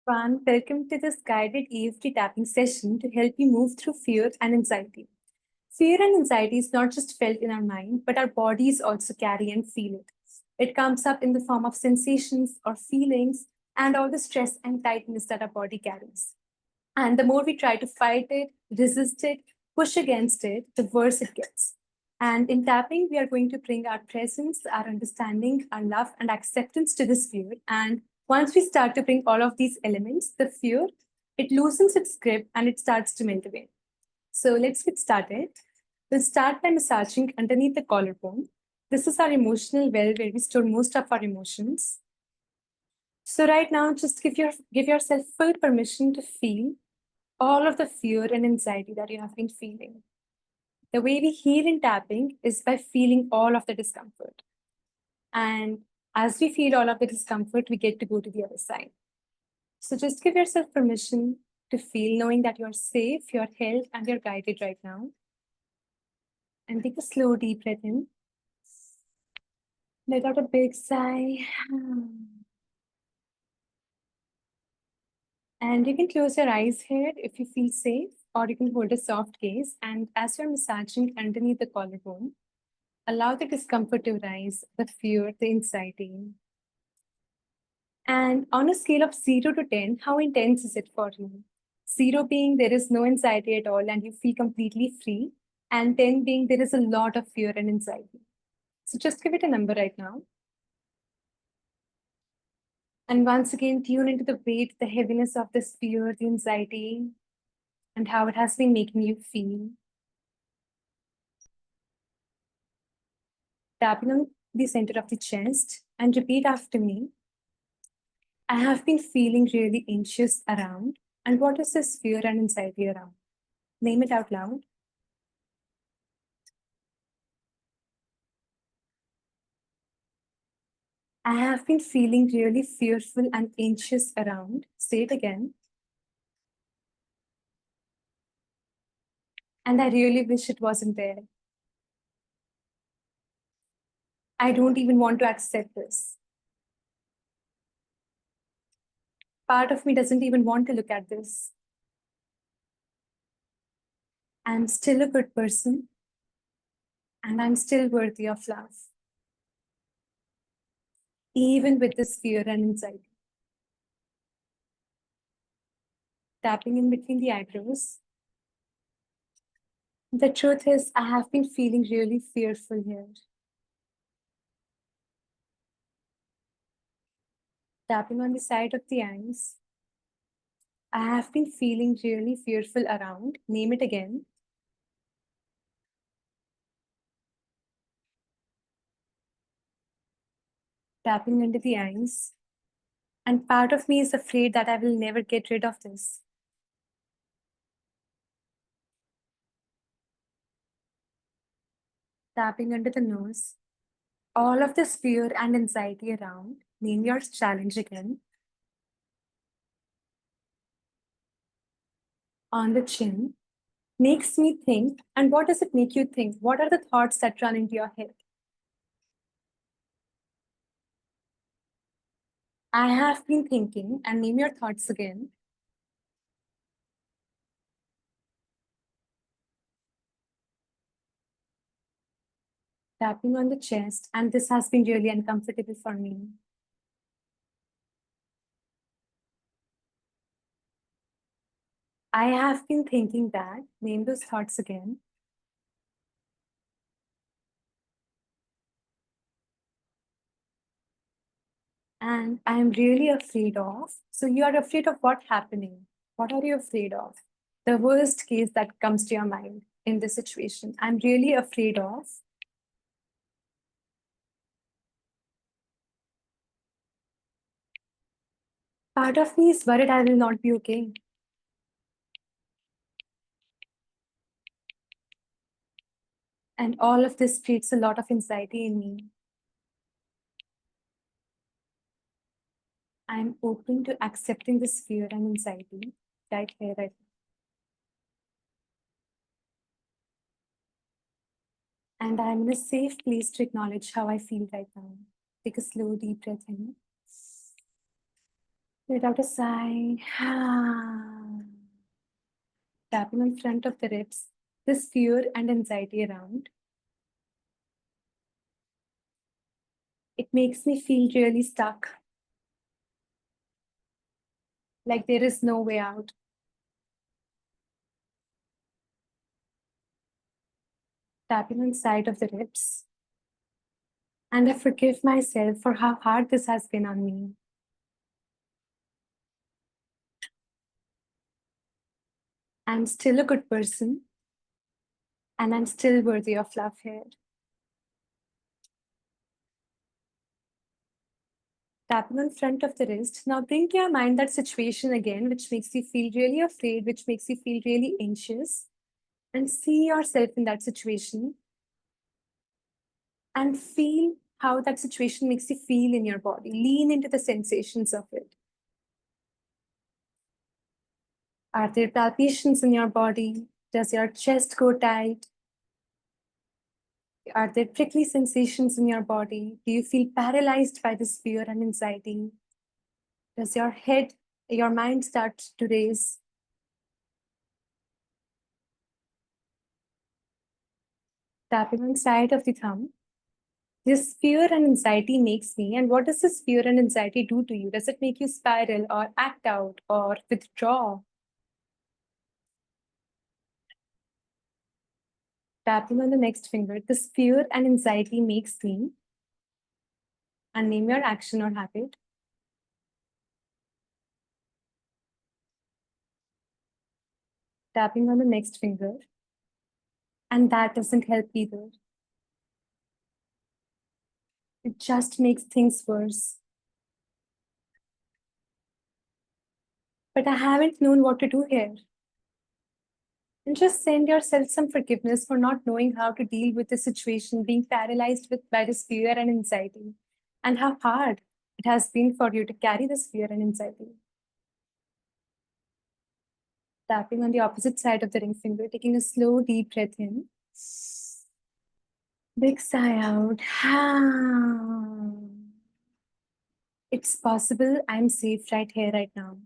Everyone, welcome to this guided EFT tapping session to help you move through fear and anxiety. Fear and anxiety is not just felt in our mind, but our bodies also carry and feel it. It comes up in the form of sensations or feelings and all the stress and tightness that our body carries. And the more we try to fight it, resist it, push against it, the worse it gets. And in tapping, we are going to bring our presence, our understanding, our love, and acceptance to this fear. And once we start to bring all of these elements, the fear, it loosens its grip and it starts to melt away. So let's get started. We'll start by massaging underneath the collarbone. This is our emotional well where we store most of our emotions. So right now, just give yourself full permission to feel all of the fear and anxiety that you have been feeling. The way we heal in tapping is by feeling all of the discomfort. And as we feel all of the discomfort, we get to go to the other side. So just give yourself permission to feel, knowing that you're safe, you're held, and you're guided right now. And take a slow, deep breath in. Let out a big sigh. And you can close your eyes here if you feel safe, or you can hold a soft gaze. And as you're massaging underneath the collarbone, allow the discomfort to rise, the fear, the anxiety. And on a scale of 0 to 10, how intense is it for you? 0 being there is no anxiety at all and you feel completely free, and 10 being there is a lot of fear and anxiety. So just give it a number right now. And once again, tune into the weight, the heaviness of this fear, the anxiety, and how it has been making you feel. Tapping on the center of the chest and repeat after me. I have been feeling really anxious around. And what is this fear and anxiety around? Name it out loud. I have been feeling really fearful and anxious around. Say it again. And I really wish it wasn't there. I don't even want to accept this. Part of me doesn't even want to look at this. I'm still a good person, and I'm still worthy of love, even with this fear and anxiety. Tapping in between the eyebrows. The truth is, I have been feeling really fearful here. Tapping on the side of the eyes. I have been feeling really fearful around. Name it again. Tapping under the eyes. And part of me is afraid that I will never get rid of this. Tapping under the nose. All of this fear and anxiety around. Name your challenge again. On the chin. Makes me think. And what does it make you think? What are the thoughts that run into your head? I have been thinking, and name your thoughts again. Tapping on the chest, and this has been really uncomfortable for me. I have been thinking that, name those thoughts again. And I am really afraid of. So you are afraid of what happening? What are you afraid of? The worst case that comes to your mind in this situation. I'm really afraid of. Part of me is worried I will not be okay. And all of this creates a lot of anxiety in me. I'm open to accepting this fear and anxiety right here, right now. And I'm in a safe place to acknowledge how I feel right now. Take a slow, deep breath in. Let out a sigh. Tapping in front of the ribs, this fear and anxiety around. It makes me feel really stuck, like there is no way out. Tapping on side of the ribs. And I forgive myself for how hard this has been on me. I'm still a good person, and I'm still worthy of love here. Tapping on front of the wrist. Now bring to your mind that situation again, which makes you feel really afraid, which makes you feel really anxious. And see yourself in that situation. And feel how that situation makes you feel in your body. Lean into the sensations of it. Are there palpitations in your body? Does your chest go tight? Are there prickly sensations in your body? Do you feel paralyzed by this fear and anxiety? Does your mind start to race? Tapping on side of the thumb. This fear and anxiety makes me, and what does this fear and anxiety do to you? Does it make you spiral or act out or withdraw? Tapping on the next finger. This fear and anxiety makes me, and name your action or habit. Tapping on the next finger. And that doesn't help either. It just makes things worse. But I haven't known what to do here. And just send yourself some forgiveness for not knowing how to deal with the situation, being paralyzed by this fear and anxiety, and how hard it has been for you to carry this fear and anxiety. Tapping on the opposite side of the ring finger, taking a slow, deep breath in. Big sigh out. It's possible. I'm safe right here, right now.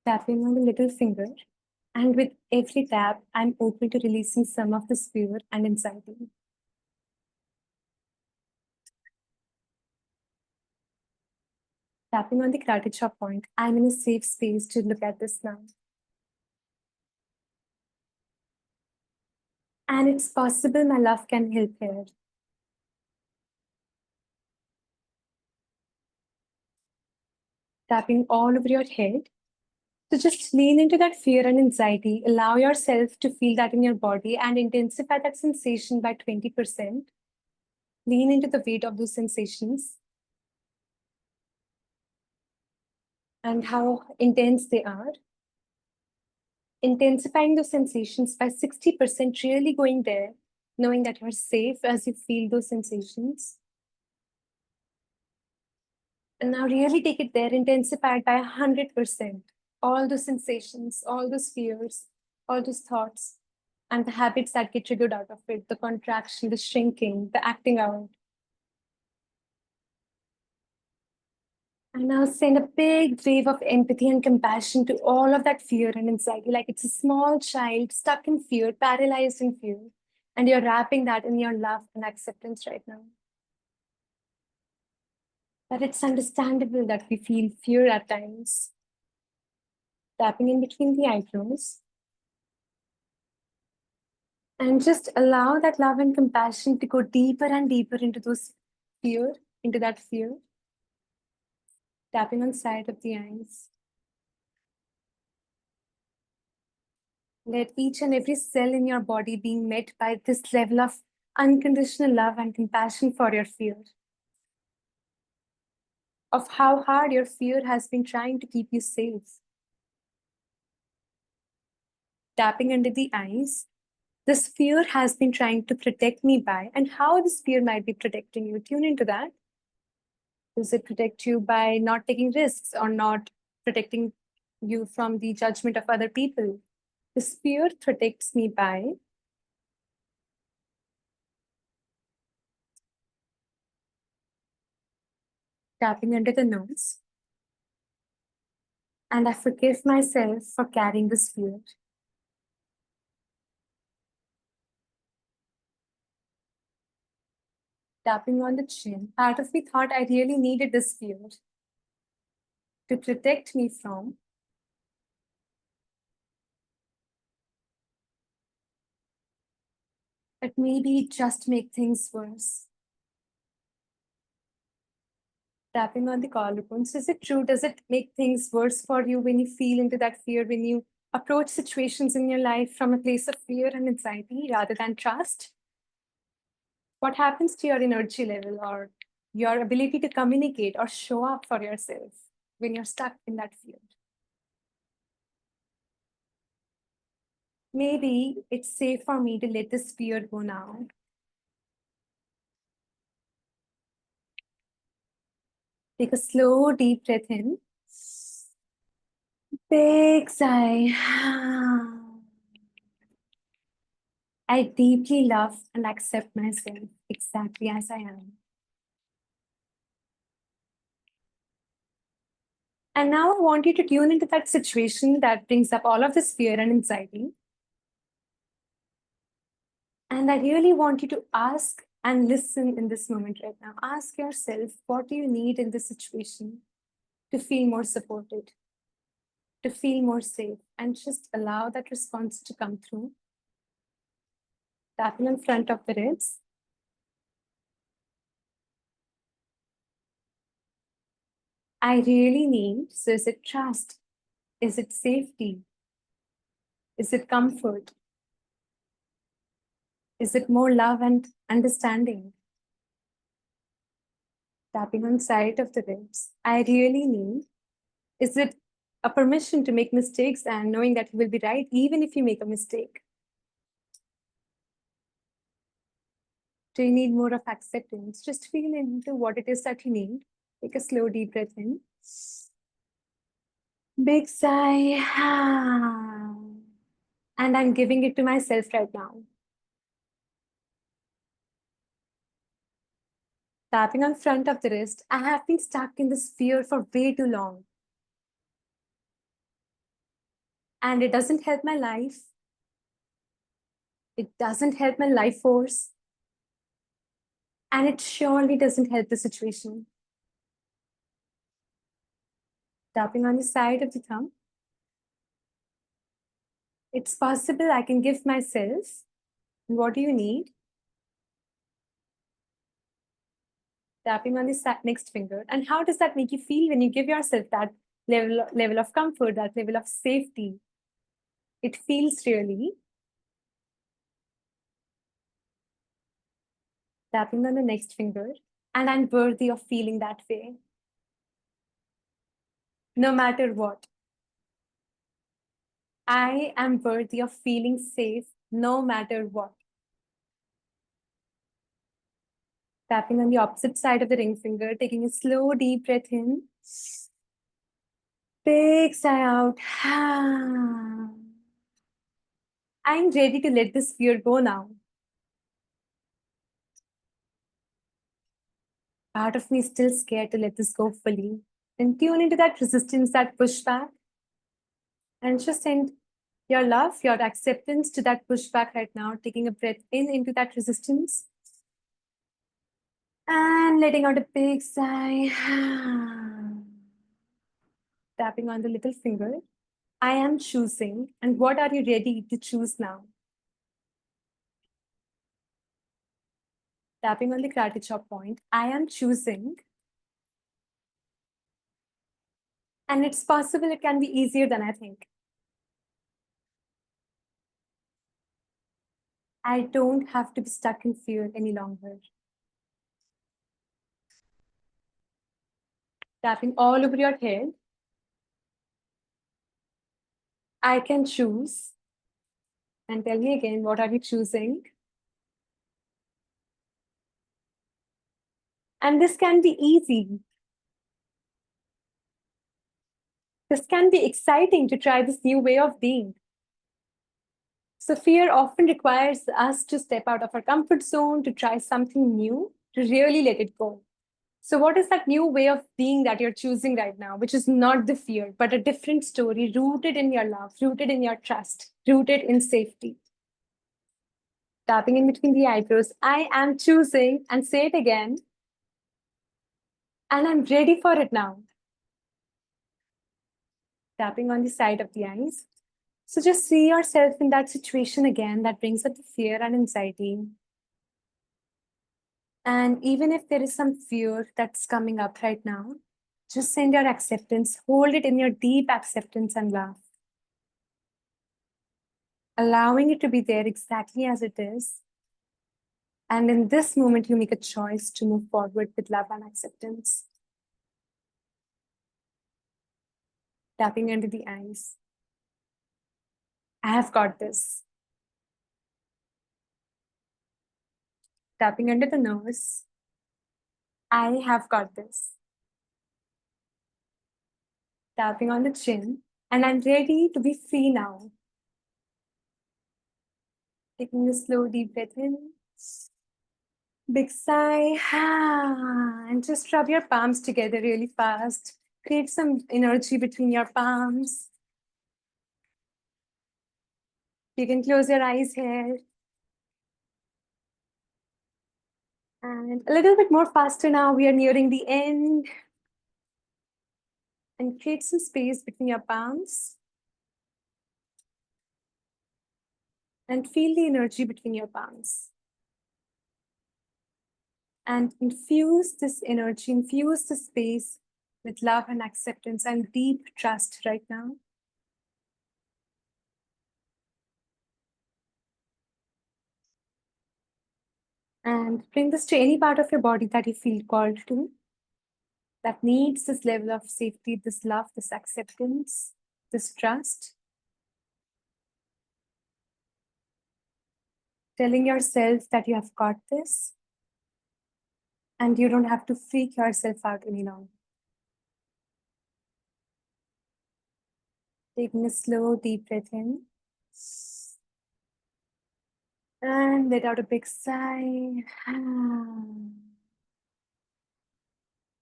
Tapping on the little finger. And with every tap, I'm open to releasing some of this fear and anxiety. Tapping on the gratitude point, I'm in a safe space to look at this now. And it's possible my love can help here. Tapping all over your head. So just lean into that fear and anxiety. Allow yourself to feel that in your body and intensify that sensation by 20%. Lean into the weight of those sensations and how intense they are. Intensifying those sensations by 60%, really going there, knowing that you're safe as you feel those sensations. And now really take it there, intensify it by 100%. All those sensations, all those fears, all those thoughts, and the habits that get triggered out of it, the contraction, the shrinking, the acting out. And now send a big wave of empathy and compassion to all of that fear and anxiety, like it's a small child stuck in fear, paralyzed in fear. And you're wrapping that in your love and acceptance right now. That it's understandable that we feel fear at times. Tapping in between the eyebrows. And just allow that love and compassion to go deeper and deeper into that fear. Tapping on side of the eyes. Let each and every cell in your body being met by this level of unconditional love and compassion for your fear. Of how hard your fear has been trying to keep you safe. Tapping under the eyes. This fear has been trying to protect me by, and how this fear might be protecting you. Tune into that. Does it protect you by not taking risks or not protecting you from the judgment of other people? This fear protects me by Tapping under the nose. And I forgive myself for carrying this fear. Tapping on the chin. Part of me thought I really needed this fear to protect me from. But maybe it just make things worse. Tapping on the collarbones. Is it true? Does it make things worse for you when you feel into that fear, when you approach situations in your life from a place of fear and anxiety rather than trust? What happens to your energy level or your ability to communicate or show up for yourself when you're stuck in that fear? Maybe it's safe for me to let this fear go now. Take a slow, deep breath in. Big sigh. I deeply love and accept myself exactly as I am. And now I want you to tune into that situation that brings up all of this fear and anxiety. And I really want you to ask and listen in this moment right now. Ask yourself, what do you need in this situation to feel more supported, to feel more safe, and just allow that response to come through. Tapping in front of the ribs. I really need. So is it trust? Is it safety? Is it comfort? Is it more love and understanding? Tapping on side of the ribs. I really need. Is it a permission to make mistakes and knowing that you will be right even if you make a mistake? Do you need more of acceptance? Just feel into what it is that you need. Take a slow, deep breath in. Big sigh. And I'm giving it to myself right now. Tapping on front of the wrist. I have been stuck in this fear for way too long. And it doesn't help my life. It doesn't help my life force. And it surely doesn't help the situation. Tapping on the side of the thumb. It's possible I can give myself. What do you need? Tapping on the next finger. And how does that make you feel when you give yourself that level of comfort, that level of safety? It feels really. Tapping on the next finger. And I'm worthy of feeling that way. No matter what. I am worthy of feeling safe no matter what. Tapping on the opposite side of the ring finger, taking a slow, deep breath in. Big sigh out. I'm ready to let this fear go now. Part of me is still scared to let this go fully. And tune into that resistance, that pushback, and just send your love, your acceptance to that pushback right now, taking a breath in into that resistance and letting out a big sigh. Tapping on the little finger. I am choosing. And what are you ready to choose now? Tapping on the karate chop point. I am choosing. And it's possible it can be easier than I think. I don't have to be stuck in fear any longer. Tapping all over your head. I can choose. And tell me again, what are you choosing? And this can be easy. This can be exciting to try this new way of being. So fear often requires us to step out of our comfort zone, to try something new, to really let it go. So, what is that new way of being that you're choosing right now, which is not the fear, but a different story rooted in your love, rooted in your trust, rooted in safety? Tapping in between the eyebrows. I am choosing, and say it again, and I'm ready for it now. Tapping on the side of the eyes. So just see yourself in that situation again that brings up the fear and anxiety. And even if there is some fear that's coming up right now, just send your acceptance, hold it in your deep acceptance and love, allowing it to be there exactly as it is. And in this moment, you make a choice to move forward with love and acceptance. Tapping under the eyes. I have got this. Tapping under the nose. I have got this. Tapping on the chin. And I'm ready to be free now. Taking a slow, deep breath in. Big sigh. And just rub your palms together really fast. Create some energy between your palms. You can close your eyes here. And a little bit more faster now. We are nearing the end. And create some space between your palms. And feel the energy between your palms. And infuse this energy, infuse the space with love and acceptance and deep trust right now. And bring this to any part of your body that you feel called to, that needs this level of safety, this love, this acceptance, this trust. Telling yourself that you have got this and you don't have to freak yourself out any longer. Taking a slow, deep breath in. And let out a big sigh.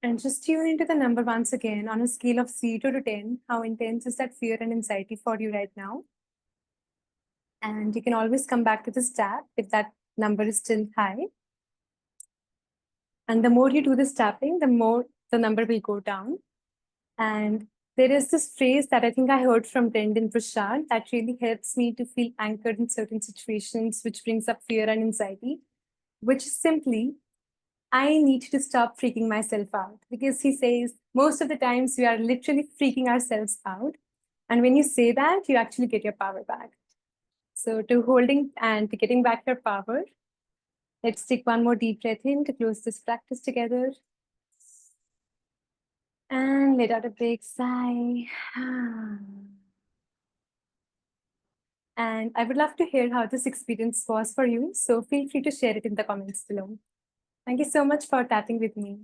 And just tune into the number once again on a scale of 0 to 10. How intense is that fear and anxiety for you right now? And you can always come back to this tap if that number is still high. And the more you do this tapping, the more the number will go down. And there is this phrase that I think I heard from Brendan Prashad that really helps me to feel anchored in certain situations, which brings up fear and anxiety, which is simply, I need to stop freaking myself out. Because he says most of the times we are literally freaking ourselves out. And when you say that, you actually get your power back. So to holding and to getting back your power, let's take one more deep breath in to close this practice together. And let out a big sigh. And I would love to hear how this experience was for you. So feel free to share it in the comments below. Thank you so much for tapping with me.